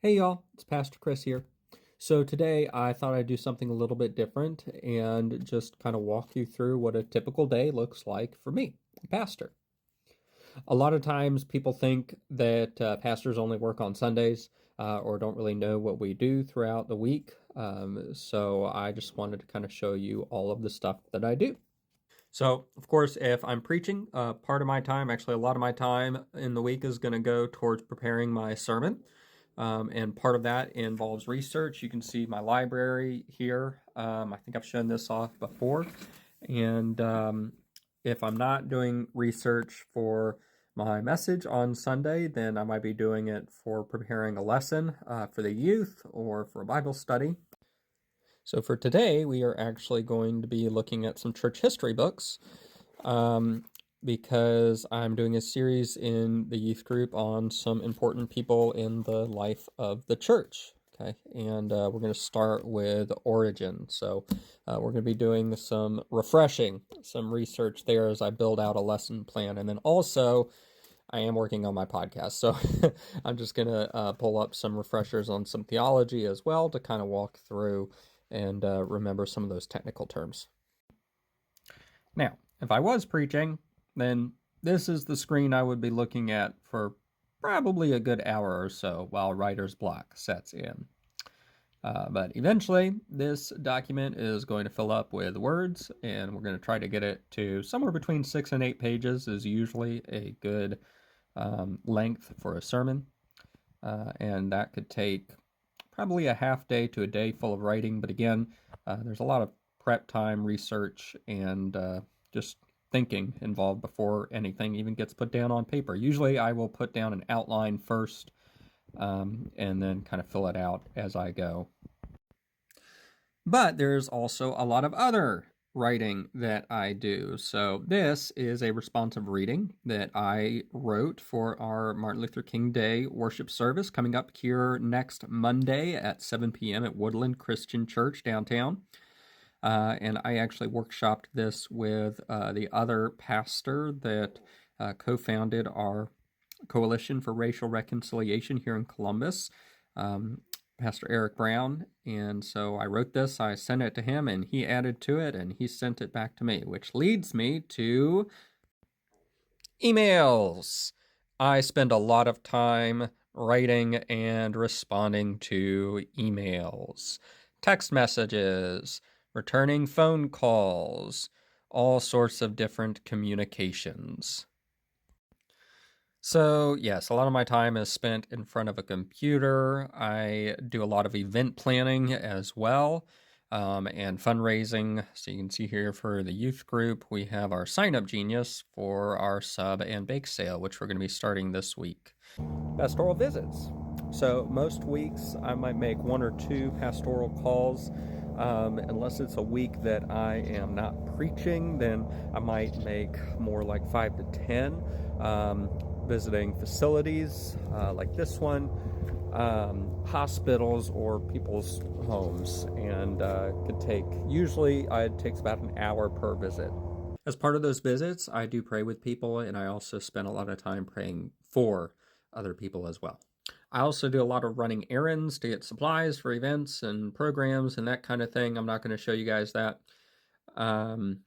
Hey y'all, it's Pastor Chris here. So today I thought I'd do something a little bit different and just kind of walk you through what a typical day looks like for me, a pastor. A lot of times people think that pastors only work on Sundays or don't really know what we do throughout the week. So I just wanted to kind of show you all of the stuff that I do. So, of course, if I'm preaching, part of my time, actually a lot of my time in the week is going to go towards preparing my sermon. And part of that involves research. You can see my library here. I think I've shown this off before. And if I'm not doing research for my message on Sunday, then I might be doing it for preparing a lesson for the youth or for a Bible study. So for today, we are actually going to be looking at some church history books because I'm doing a series in the youth group on some important people in the life of the church. Okay, and we're going to start with Origin. So we're going to be doing some research there as I build out a lesson plan. And then also, I am working on my podcast, so I'm just going to pull up some refreshers on some theology as well to kind of walk through and remember some of those technical terms. Now, if I was preaching, then this is the screen I would be looking at for probably a good hour or so while writer's block sets in. But eventually, this document is going to fill up with words, and we're going to try to get it to somewhere between 6 and 8 pages is usually a good length for a sermon. And that could take probably a half day to a day full of writing. But again, there's a lot of prep time, research, and just thinking involved before anything even gets put down on paper. Usually I will put down an outline first and then kind of fill it out as I go. But there's also a lot of other writing that I do. So this is a responsive reading that I wrote for our Martin Luther King Day worship service coming up here next Monday at 7 p.m. at Woodland Christian Church downtown. And I actually workshopped this with the other pastor that co-founded our Coalition for Racial Reconciliation here in Columbus, Pastor Eric Brown. And so I wrote this, I sent it to him, and he added to it, and he sent it back to me, which leads me to emails. I spend a lot of time writing and responding to emails, text messages, returning phone calls, all sorts of different communications. So yes, a lot of my time is spent in front of a computer. I do a lot of event planning as well, and fundraising. So you can see here for the youth group, we have our Sign Up Genius for our sub and bake sale, which we're going to be starting this week. Pastoral visits. So most weeks I might make 1 or 2 pastoral calls. Unless it's a week that I am not preaching, then I might make more like 5 to 10. Visiting facilities like this one, hospitals or people's homes, and usually it takes about an hour per visit. As part of those visits, I do pray with people, and I also spend a lot of time praying for other people as well. I also do a lot of running errands to get supplies for events and programs and that kind of thing. I'm not going to show you guys that. And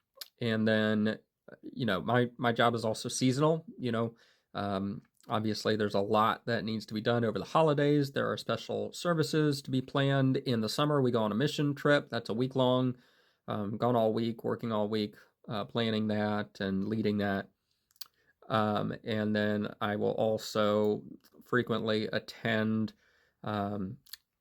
then, my job is also seasonal. Obviously, there's a lot that needs to be done over the holidays. There are special services to be planned. In the summer, we go on a mission trip. That's a week long. Gone all week, working all week, planning that and leading that. And then I will also frequently attend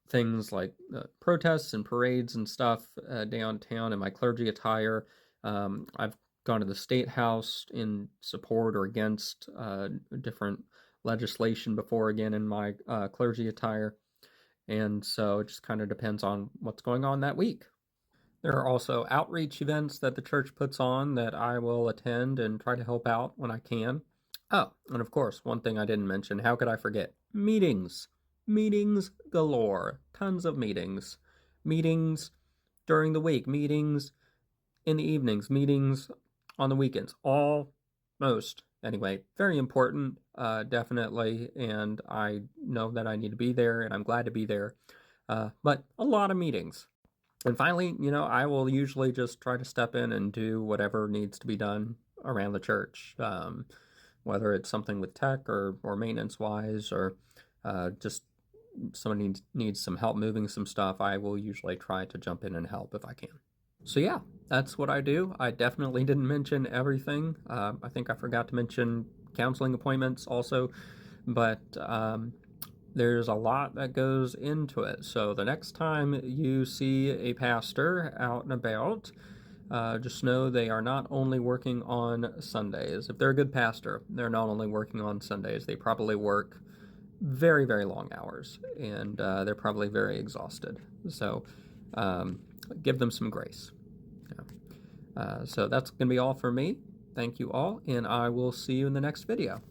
things like protests and parades and stuff downtown in my clergy attire. I've gone to the State House in support or against different legislation before, again, in my clergy attire. And so it just kind of depends on what's going on that week. There are also outreach events that the church puts on that I will attend and try to help out when I can. Oh, and of course, one thing I didn't mention, how could I forget? Meetings. Meetings galore. Tons of meetings. Meetings during the week. Meetings in the evenings. Meetings on the weekends. Almost Anyway, very important, definitely, and I know that I need to be there, and I'm glad to be there. But a lot of meetings. And finally, I will usually just try to step in and do whatever needs to be done around the church, whether it's something with tech or maintenance wise, or just somebody needs some help moving some stuff. I will usually try to jump in and help if I can. So yeah, that's what I do. I definitely didn't mention everything. I think I forgot to mention counseling appointments also, but there's a lot that goes into it. So the next time you see a pastor out and about, just know they are not only working on Sundays. If they're a good pastor, they're not only working on Sundays. They probably work very, very long hours, and they're probably very exhausted. So give them some grace. So that's going to be all for me. Thank you all, and I will see you in the next video.